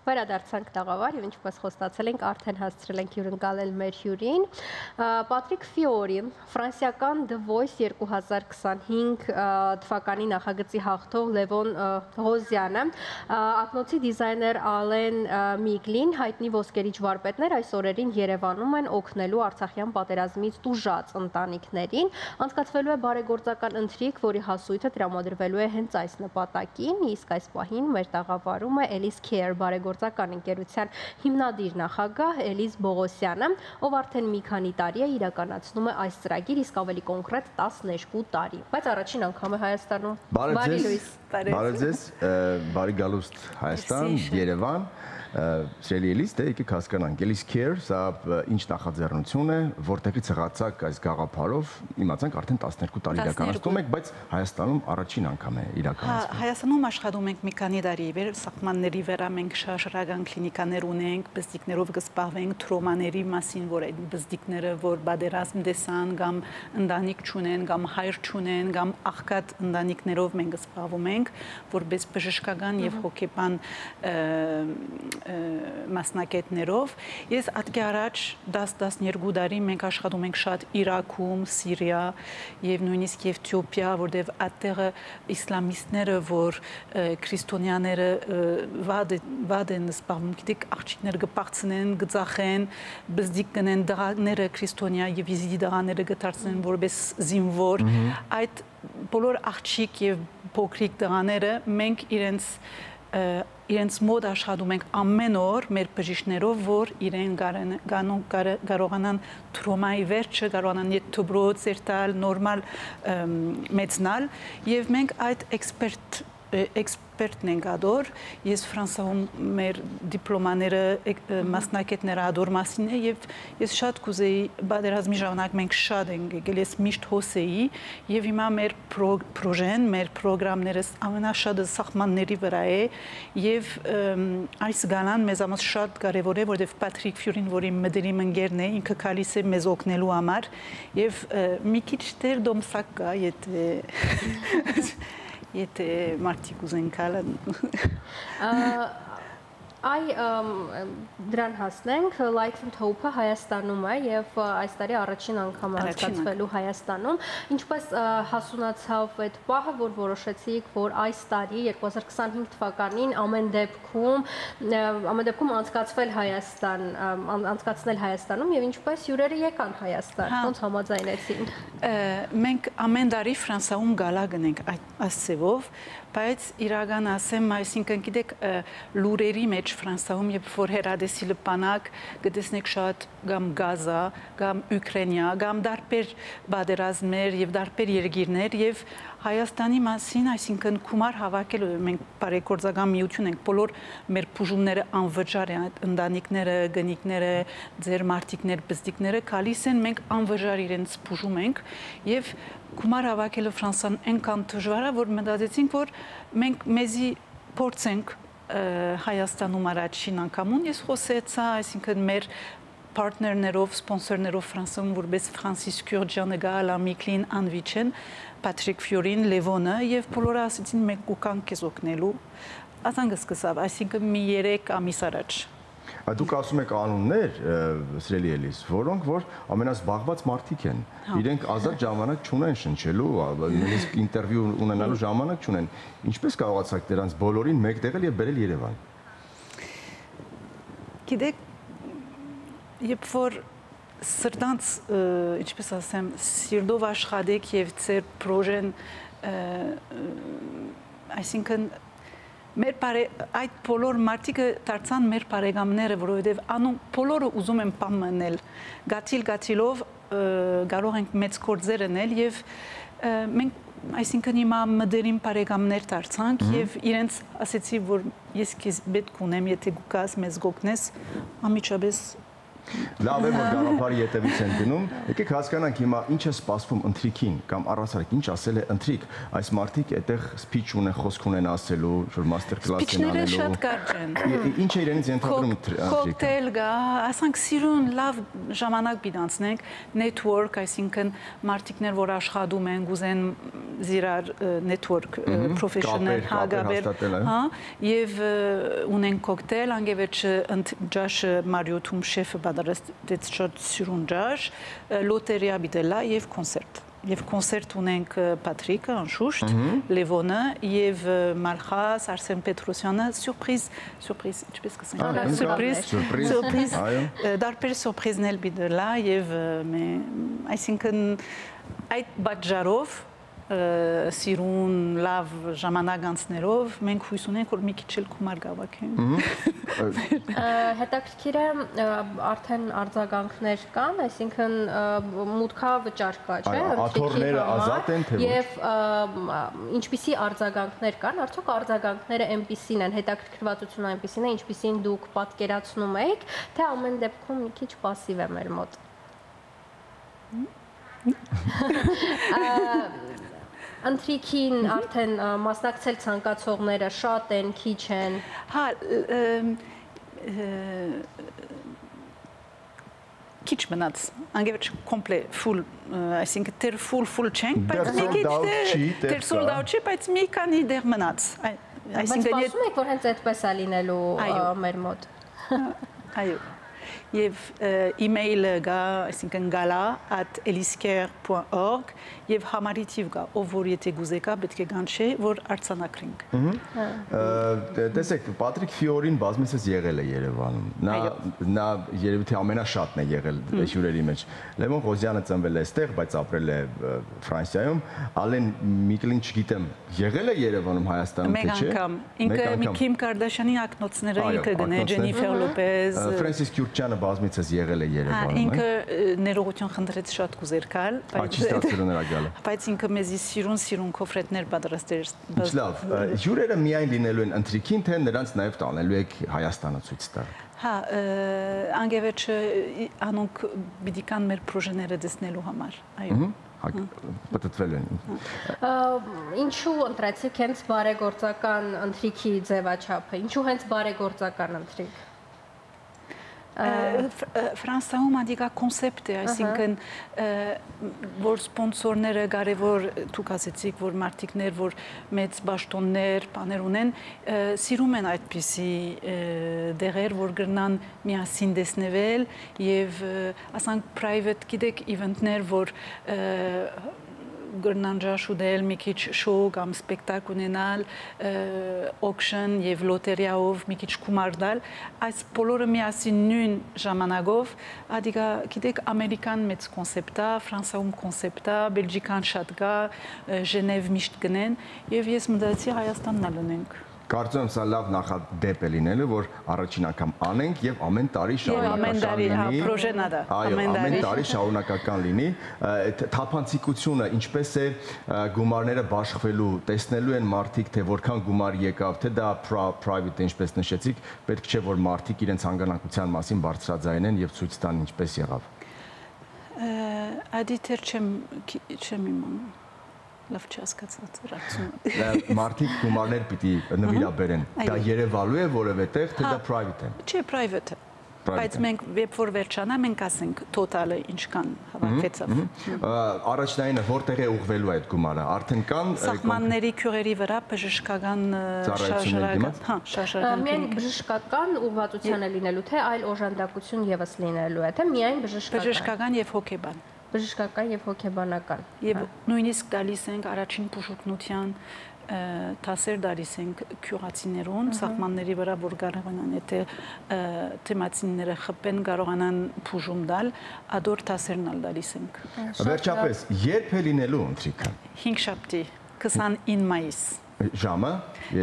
Վերադարձանք տաղավար եւ ինչպես խոստացել ենք, արդեն հասցրել ենք հյուրընկալել մեր հյուրին։ Պատրիկ Ֆիորի, ֆրանսիական The Voice 2025 թվականի նախագծի հաղթող Լևոն Ղոզյանը, ակնոցի դիզայներ Ալեն Միգլին, հայտնի ոսկերիչ վարպետներ այս օրերին Երևանում են օգնելու Արցախյան պատերազմից տուժած ընտանիքներին։ Անցկացվելու է բարեգործական ընթրիք, որի հասույթը տրամադրվելու է հենց այս նպատակին, իսկ այս պահին մեր տաղավարում է Ellis Care բարեգործական ընկերության հիմնադիր նախագահ Էլիզ Բողոսյանը, ով արդեն մի քանի տարի է իրականացնում է այս ծրագիր, իսկ ավելի կոնկրետ 12 տարի, բայց առաջին անգամ է Հայաստանում։ Բարի լույս։ Բարև ձեզ, բարի գալուստ Հայաստան, Երևան։ Սիրելի Էլիս, դե եկեք հասկանանք, Ellis Care, սա ինչ նախաձեռնություն է, որտեղից եղածակ այս գաղափարով, իմացանք արդեն 12 տարի իրականացնում եք, բայց Հայաստանում առաջին անգամ է իրականացվում։ Հայաստանում աշխատում ենք մի քանի տարի, սահմանների վրա մենք շարժական կլինիկաներ ունենք, բզդիկներով կզբաղվենք, թրոմաների մասին, որ այդ բզդիկները, որ պատերազմ տեսան, կամ ընտանիք չունեն, կամ հայր չունեն, կամ աղքատ ընտանիքներով մենք զբաղվում ենք, որպես բժշկական եւ հոգեբան մասնակետներով։ Ես ատկի առաջ 10-12 տարի մենք աշխատում ենք շատ Իրաքում, Սիրիա եւ նույնիսկ Եթիոպիա, որտեղ այդտեղը իսլամիստները, որ քրիստոնյաները վադ են զբաղվում, գիտեք, աղջիկներ կպաղցնեն, կծախեն, բզդիկ կնեն, դղաները քրիստոնյա եւ իզիդի դղաները կդարձնեն որպես զինվոր։ Այդ բոլոր աղջիկ եւ փոքրիկ դղաները մենք իրենց մոտ աշխատում ենք ամեն օր մեր բժիշկներով, որ իրեն կարողանան թրոմայի վերջը, կարողանան դպրոց երթալ, նորմալ մեծնալ եւ մենք այդ էքսպերտն ենք ադոր, ես Ֆրանսիայում մեր դիպլոմաները մասնակիցները ադոր մասին է եւ ես շատ կուզեի պատերազմի ժամանակ մենք շատ ենք եկել, ես միշտ հոսեի եւ հիմա մեր պրոժեն, մեր պրոգրամները ամենաշատը սահմանների վրա է եւ այս գալան մեզ համար շատ կարեւոր է, որովհետեւ Պատրիկ Ֆյուրին, որի մդերիմ ընկերն է, ինքը գալիս է մեզ օգնելու համար եւ մի քիչ դեր դոմսակ կա, եթե մարդիկ ուզեն գալ Այ դրան հասնենք, Light and Hope-ը Հայաստանում է եւ այս տարի առաջին անգամ անցկացվելու Հայաստանում, ինչպես հասունացավ այդ պահը, որ որոշեցիք, որ այս տարի 2025 թվականին ամեն դեպքում անցկացնել Հայաստանում եւ ինչպես հյուրերը եկան Հայաստան, ոնց համաձայնեցին։ Մենք ամեն տարի Ֆրանսիայում գալա գնենք այս ծևով, բայց իրական ասեմ, այսինքն գիտեք լուրերի մեջ Ֆրանսիայում երբ որ հերադեսիլը բանակ գտեսնեք շատ կամ Գազա, կամ Ուկրաինա, կամ դարբեր պատերազմներ եւ դարբեր երկիրներ եւ Հայաստանի մասին, այսինքն գումար հավաքելու մենք բարեգործական միություն ենք, բոլոր մեր բուժումները անվճար են, ընտանիքները, գնիկները, ձեր մարդիկներ, բզդիկները գալիս են, մենք անվճար իրենց բուժում ենք եւ գումար հավաքելը Ֆրանսիան այնքան դժվար է, որ մտածեցինք, որ մենք մեզի փորձենք Հայաստանում առաջին անգամուն ես խոսեցա, այսինքն մեր partnerներով, սպոնսորներով Ֆրանսիայում որպես Ֆրանսիս Քյուրջյանը գալա Միգլին Անվիչեն, Պատրիկ Ֆյորին, Լևոնը եւ բոլորը ասեցին մենք կուքանք քեզ օգնելու։ Ասանք սկսավ, այսինքն մի 3 ամիս առաջ։ Դուք ասում եք անուններ, սիրելի Էլիս, որոնք որ ամենազբաղված մարդիկ են։ Իրենք ազատ ժամանակ չունեն շնչելու, նույնիսկ ինտերվյու ունենալու ժամանակ չունեն։ Ինչպես կարողացաք դրանց բոլորին մեկտեղել եւ բերել Երևան։ Գիտեք, երբ որ սրտանց, ինչպես ասեմ, սիրտով աշխատեք եւ ձեր պրոժեն, այսինքն այդ բոլոր մարդիկը դարձան մեր բարեկամները, որովհետև անուն բոլորը ուզում են բան մնել, գաթիլով կարող ենք մեծ գործեր անել եւ մենք այսինքն հիմա մդերիմ բարեկամներ դարձանք եւ իրենց ասեցի, որ ես քեզ պետք ունեմ, եթե գուկաս մեզ գոկնես, ամիջապես Լավ է, որ գաղափարի ետևից են գնում։ Եկեք հասկանանք հիմա ինչ է սպասվում ընթրիքին կամ առասարակ ինչ ասել է ընթրիք։ Այս մարդիկ այդտեղ սփիչ ունեն, խոսք ունեն ասելու, որ մաստեր կլաս են անելու։ Սփիչները շատ կարճ են։ Ինչ է իրենից ենթադրում ընթրիքը։ Կոկտեյլ գա, ասենք սիրուն լավ ժամանակ բիդանցնենք, network, այսինքն մարդիկներ, որ աշխատում են, գուզեն զիրար network professional հագաբեր, հա, եւ ունեն կոկտեյլ, անգևեջ ջաշը Մարիոթում շեֆը բادرست շատ սիրուն ջաշ, լոտերիա բիդելա եւ կոնցերտ։ Եվ կոնցերտ ունենք Պատրիկը, անշուշտ, Լևոնը եւ Մալխաս, Արսեն Պետրոսյանը, սյուրպրիզ, ինչպես կասենք, սյուրպրիզ, դարբեր սյուրպրիզներ բիդելա եւ այսինքն այդ բաժարով սիրուն լավ ժամանակ անցներով մենք հույս ունենք որ մի քիչ էլ գումար գավակեն հետաքրքիր է արդեն արձագանքներ կան այսինքն մուտքավճար կա չէ աթոռները ազատ են թե եւ ինչպիսի արձագանքներ կան արդյոք արձագանքները այնպիսին են հետաքրքրվածությունը այնպիսին է ինչպիսին դուք պատկերացնում եք թե ամեն դեպքում մի քիչ пассив է մեր մոտ Ընթրիքին արդեն մասնակցել ցանկացողները շատ են, քիչ են։ Հա, քիչ մնաց, անգևեջ կոմպլետ, full, այսինքն դեռ full չենք, բայց մի քիչ դեռ sold out չի, բայց մի քանի դեռ մնաց։ Այսինքն սպասում եք, որ հենց այդպես է լինելու մեր մոտ։ Այո։ Եվ email-ը գա, այսինքն gala@elisker.org եւ համարիթիվ գա, ով որ եթե գուզեկա պետք է գանչի, որ արձանագրենք։ Տեսեք, Պատրիկ Ֆիորին բազմիցս եղել է Երևանում։ Նա երևի թե ամենաշատն է եղել հյուրերի մեջ։ Լևոն Ղոզյանը ծնվել է այստեղ, բայց ապրել է Ֆրանսիայում։ Ալեն Միկլին չգիտեմ, եղել է Երևանում Հայաստանում թե չէ։ Մեկ անգամ։ Ինքը Քիմ Կարդաշյանի ակնոցները ինքը գնե, Ջենիֆեր Լոպեզ։ Ֆրանսիս Քյուրչյանը բազմիցս եղել է Երևանում։ Ինքը ներողություն խնդրեց շատ կուզեր գալ, բայց ինքը մեզի սիրուն կոֆրետներ պատրաստեր։ Լավ, հյուրերը միայն լինելու են ընթրիքին, թե նրանց նաև տանելու եք Հայաստանը ցույց տալ։ Հա, անգևեջ անոնք պիտի կան մեր պրոժեները տեսնելու համար։ Այո։ Պատտվել են։ Ինչու ընտրեցիք հենց բարեգործական ընթրիքի ձևաչափը։ Ինչու հենց բարեգործական ընթրիք։ Ֆրանսիայում անդիկա կոնցեպտ է, այսինքն որ սպոնսորները կարևոր դուք ասեցիք, որ մարդիկներ, որ մեծ բաշտոններ, բաներ ունեն, սիրում են այդպիսի դեղեր, որ գրնան միասին տեսնվել եւ ասենք private գիտեք event-ներ, որ գրնան ջաշուդել, մի քիչ շոու կամ սպեկտակլ ունենալ, auction եւ լոտերիայով մի քիչ գումար տալ, այս բոլորը միասին նույն ժամանակով, ադիգա գիտեք ամերիկան մեծ կոնցեպտ է, Ֆրանսիայում կոնցեպտ է, Բելգիկան շատ կա, Ժնև միշտ գնեն եւ ես մտածեցի Հայաստանն ալնենք։ Կարծում եմ սա լավ նախադեպ է լինելու, որ առաջին անգամ անենք եւ ամեն տարի շարունակական լինի։ Այո, ամեն տարի շարունակական լինի։ Թափանցիկությունը ինչպես է գումարները բաշխվելու, տեսնելու են մարդիկ, թե որքան գումար եկավ, թե դա private է, ինչպես նշեցիք, պետք չէ որ մարդիկ իրենց հանգանակության մասին բարձրաձայնեն եւ ցույց տան ինչպես եղավ։ Ադիտեր չեմ իմանում։ Լավ չհասկացած ռացում։ Մարդիկ գումարներ պիտի նվիրաբերեն։ Դա Երևալու է որևէ տեղ, թե դա private է։ Չէ, private է։ Բայց մենք երբ որ վերջանա, մենք ասենք տոտալը ինչքան հավաքվեցավ։ Առաջնայինը որտեղ է ուղղվելու այդ գումարը։ Արդեն կան սահմանների քյուրերի վրա բժշկական շարժարական։ Միայն բժշկական ուղղվածության է լինելու, թե այլ օժանդակություն եւս լինելու է, թե միայն բժշկական եւ հոգեբան։ Բժշկական եւ հոգեբանական։ Եվ նույնիսկ գալիս ենք առաջին բուժօգնության դասեր դարիս ենք քյուրացիներուն, սահմանների վրա որ կարողանան եթե թեմացիները խփեն կարողանան բուժում տալ, ադոր դասերն ալ դարիս ենք։ Վերջապես, երբ է լինելու ընթրիքը։ 5 շաբթի 29 մայիս։ Ժամը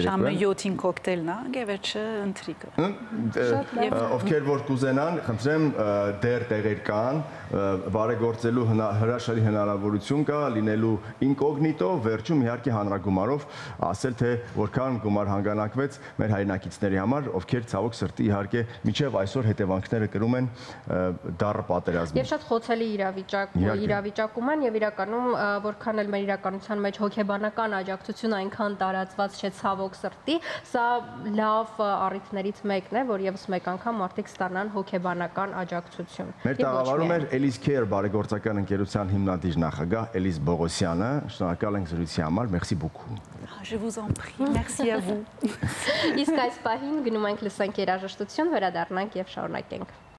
Ժամը 7-ին կոկտեյլն է, գևերջը ընթրիկը։ Ովքեր որ կուզենան, խնդրեմ դեռ տեղեր կան, բարեգործելու հրաշալի հնարավորություն կա, լինելու ինկոգնիտո, վերջում իհարկե հանրագումարով ասել թե որքան գումար հանգանակվեց մեր հայրենակիցների համար, ովքեր ցավոք սրտի իհարկե մինչև այսօր հետևանքները կրում են դառը պատերազմի։ Եվ շատ խոցելի իրավիճակում են եւ իրականում որքան էլ մեր իրականության մեջ հոգեբանական աջակցություն այնքան տարածված չէ ցավոք սրտի, սա լավ առիթներից մեկն է, որ եւս մեկ անգամ մարդիկ ստանան հոգեբանական աջակցություն։ Մեր տաղավարում էր Ellis Care բարեգործական ընկերության հիմնադիր նախագահ Էլիս Բողոսյանը, շնորհակալ ենք զրույցի համար, merci beaucoup։ Je vous en prie, merci à vous։ Իսկ այս պահին գնում ենք լսենք երաժշտություն, վերադառնանք եւ շարունակենք։